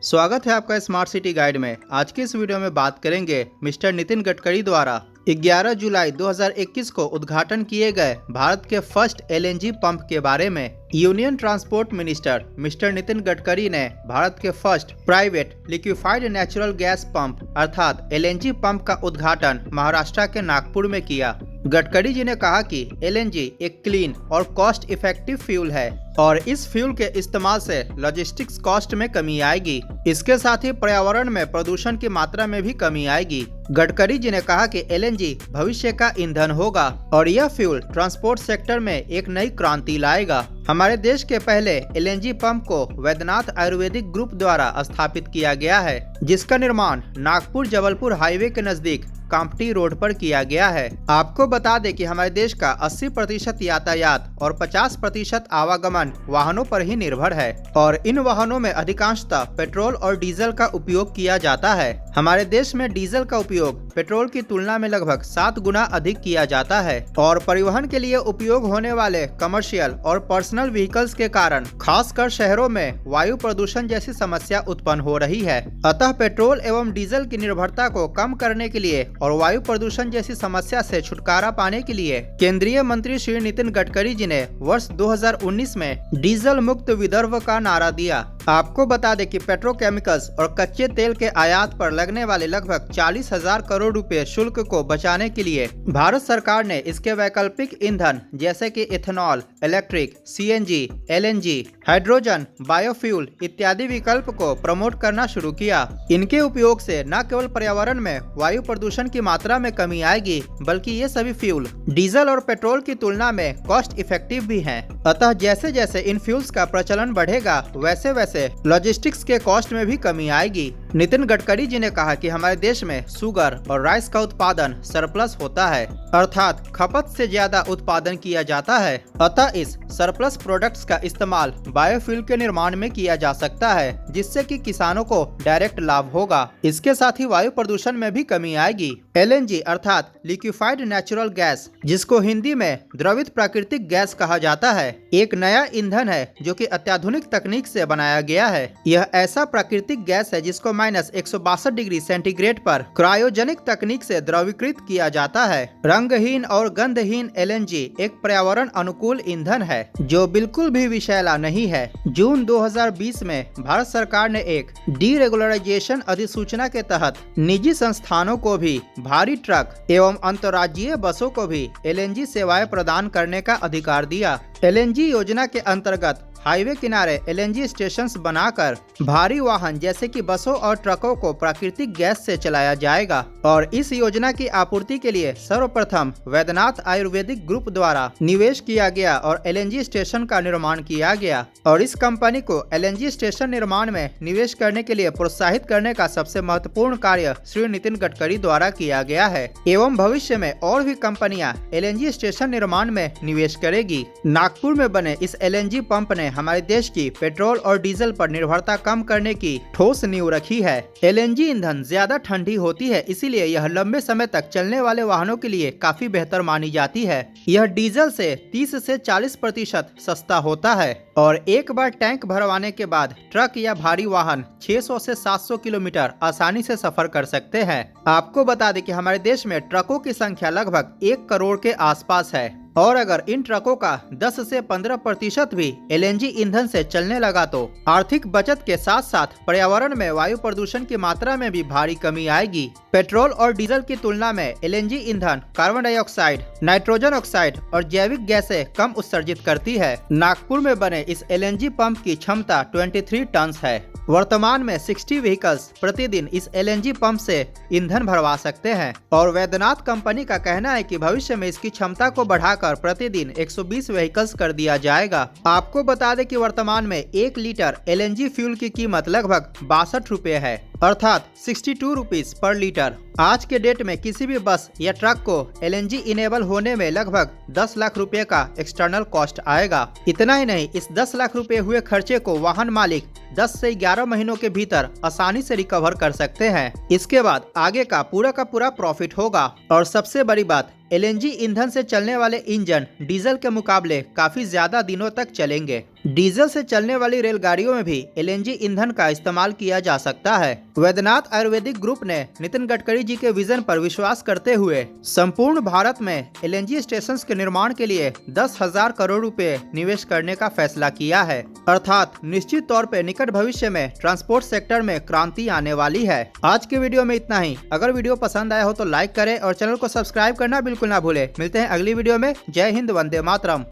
स्वागत है आपका स्मार्ट सिटी गाइड में। आज की इस वीडियो में बात करेंगे मिस्टर नितिन गडकरी द्वारा 11 जुलाई 2021 को उद्घाटन किए गए भारत के फर्स्ट एलएनजी पंप के बारे में। Union transport minister mister Nitin Gadkari ने भारत के first private liquefied natural gas pump अर्थात एलएनजी पंप का उद्घाटन महाराष्ट्र के नागपुर में किया। गडकरी जी ने कहा कि एलएनजी एक क्लीन और कॉस्ट इफेक्टिव फ्यूल है और इस फ्यूल के इस्तेमाल से लॉजिस्टिक्स कॉस्ट में कमी आएगी। इसके साथ ही पर्यावरण में प्रदूषण की मात्रा में भी कमी आएगी। गडकरी जी ने कहा कि एलएनजी भविष्य का ईंधन होगा और यह फ्यूल ट्रांसपोर्ट सेक्टर में एक नई क्रांति लाएगा। हमारे देश के पहले एलएनजी पंप को वैद्यनाथ आयुर्वेदिक ग्रुप द्वारा स्थापित किया गया है, जिसका निर्माण नागपुर जबलपुर हाईवे के नजदीक कामटी रोड पर किया गया है। आपको बता दें कि हमारे देश का 80% यातायात और 50% आवागमन वाहनों पर ही निर्भर है और इन वाहनों में अधिकांशतः पेट्रोल और डीजल का उपयोग किया जाता है। हमारे देश में डीजल का उपयोग पेट्रोल की तुलना में लगभग 7 गुना अधिक किया जाता है और परिवहन के लिए उपयोग होने वाले कमर्शियल और पर्सनल व्हीकल्स के कारण खासकर शहरों में वायु प्रदूषण जैसी समस्या उत्पन्न हो रही है। अतः पेट्रोल एवं डीजल की निर्भरता को कम करने के लिए और वायु प्रदूषण जैसी समस्या से छुटकारा पाने के लिए केंद्रीय मंत्री श्री नितिन गडकरी जी ने वर्ष 2019 में डीजल मुक्त विदर्भ का नारा दिया। आपको बता दें कि पेट्रोकेमिकल्स और कच्चे तेल के आयात पर लगने वाले लगभग 40,000 करोड़ रुपए शुल्क को बचाने के लिए भारत सरकार ने इसके वैकल्पिक ईंधन जैसे कि ethanol, electric, CNG, LNG, hydrogen, biofuel इत्यादि विकल्प को प्रमोट करना शुरू किया। इनके उपयोग से न केवल पर्यावरण में वायु प्रदूषण की मात्रा में कमी आएगी, बल्कि ये सभी फ्यूल डीजल और पेट्रोल की तुलना में कॉस्ट इफेक्टिव भी हैं। अतः जैसे जैसे इन फ्यूल्स का प्रचलन बढ़ेगा, वैसे वैसे लॉजिस्टिक्स के कॉस्ट में भी कमी आएगी। नितिन गडकरी जी ने कहा कि हमारे देश में शुगर और राइस का उत्पादन सरप्लस होता है, अर्थात खपत से ज्यादा उत्पादन किया जाता है। अतः इस सरप्लस प्रोडक्ट्स का इस्तेमाल बायोफ्यूल के निर्माण में किया जा सकता है, जिससे कि किसानों को डायरेक्ट लाभ होगा। इसके साथ ही वायु प्रदूषण में भी कमी आएगी। एलएनजी अर्थात लिक्विफाइड नेचुरल गैस, जिसको हिंदी में द्रवित प्राकृतिक गैस कहा जाता है, एक नया ईंधन है जो कि अत्याधुनिक तकनीक से बनाया गया है। यह ऐसा प्राकृतिक गैस है जिसको -162 डिग्री सेंटीग्रेड पर क्रायोजेनिक तकनीक से द्रवीकृत किया जाता है। रंगहीन और गंधहीन एलएनजी एक पर्यावरण अनुकूल ईंधन है जो बिल्कुल भी विषैला नहीं है। जून 2020 में भारत सरकार ने एक डीरेगुलराइजेशन अधिसूचना के तहत निजी संस्थानों को भी भारी ट्रक एवं अंतर्राज्यीय बसों को भी एलएनजी सेवाएं प्रदान करने का अधिकार दिया। एलएनजी योजना के अंतर्गत हाईवे किनारे एलएनजी स्टेशंस बनाकर भारी वाहन जैसे कि बसों और ट्रकों को प्राकृतिक गैस से चलाया जाएगा और इस योजना की आपूर्ति के लिए सर्वप्रथम वैद्यनाथ आयुर्वेदिक ग्रुप द्वारा निवेश किया गया और एलएनजी स्टेशन का निर्माण किया गया और इस कंपनी को एलएनजी स्टेशन निर्माण में निवेश करने के लिए प्रोत्साहित करने का सबसे महत्वपूर्ण कार्य श्री नितिन गडकरी द्वारा किया गया है एवं भविष्य में और भी कंपनियां एलएनजी स्टेशन निर्माण में निवेश करेगी। नागपुर में बने इस एलएनजी पंप ने हमारे देश की पेट्रोल और डीजल पर निर्भरता कम करने की ठोस नींव रखी है। एलएनजी ईंधन ज्यादा ठंडी होती है, इसीलिए यह लंबे समय तक चलने वाले वाहनों के लिए काफी बेहतर मानी जाती है। यह डीजल से 30 से 40% सस्ता होता है और एक बार टैंक भरवाने के बाद ट्रक या भारी वाहन 600 से 700 किलोमीटर आसानी से सफर कर सकते हैं। आपको बता दें कि हमारे देश में ट्रकों की संख्या लगभग 1 करोड़ के आसपास है और अगर इन ट्रकों का 10 से 15% भी एलएनजी ईंधन से चलने लगा तो आर्थिक बचत के साथ साथ पर्यावरण में वायु प्रदूषण की मात्रा में भी भारी कमी आएगी। पेट्रोल और डीजल की तुलना में एलएनजी ईंधन कार्बन डाइऑक्साइड, नाइट्रोजन ऑक्साइड और जैविक गैसें कम उत्सर्जित करती है। नागपुर में बने इस एलएनजी पंप की क्षमता 23 टन है। वर्तमान में 60 व्हीकल्स प्रतिदिन इस एलएनजी पंप से ईंधन भरवा सकते हैं और वैद्यनाथ कंपनी का कहना है कि भविष्य में इसकी क्षमता को बढ़ाकर प्रतिदिन 120 व्हीकल्स कर दिया जाएगा। आपको बता दें कि वर्तमान में 1 लीटर एलएनजी फ्यूल की कीमत लगभग 62 रुपए है, अर्थात 62 रुपीज पर लीटर। आज के डेट में किसी भी बस या ट्रक को एलएनजी इनेबल होने में लगभग 10 लाख रुपए का एक्सटर्नल कॉस्ट आएगा। इतना ही नहीं, इस 10 लाख रुपए हुए खर्चे को वाहन मालिक 10 से 11 महीनों के भीतर आसानी से रिकवर कर सकते हैं। इसके बाद आगे का पूरा प्रॉफिट होगा और सबसे बड़ी बात, एलएनजी ईंधन से चलने वाले इंजन डीजल के मुकाबले काफी ज्यादा दिनों तक चलेंगे। डीजल से चलने वाली रेलगाड़ियों में भी एलएनजी ईंधन का इस्तेमाल किया जा सकता है। वैद्यनाथ आयुर्वेदिक ग्रुप ने नितिन गडकरी जी के विजन पर विश्वास करते हुए संपूर्ण भारत में एलएनजी स्टेशंस के निर्माण के लिए 10,000 करोड़ रुपए निवेश करने का फैसला किया है। अर्थात निश्चित तौर पे निकट भविष्य में ट्रांसपोर्ट सेक्टर में क्रांति आने वाली है। आज के वीडियो में इतना ही। अगर वीडियो पसंद आया हो तो लाइक करें और चैनल को सब्सक्राइब करना बिल्कुल ना भूले। मिलते हैं अगली वीडियो में। जय हिंद, वंदे मातरम।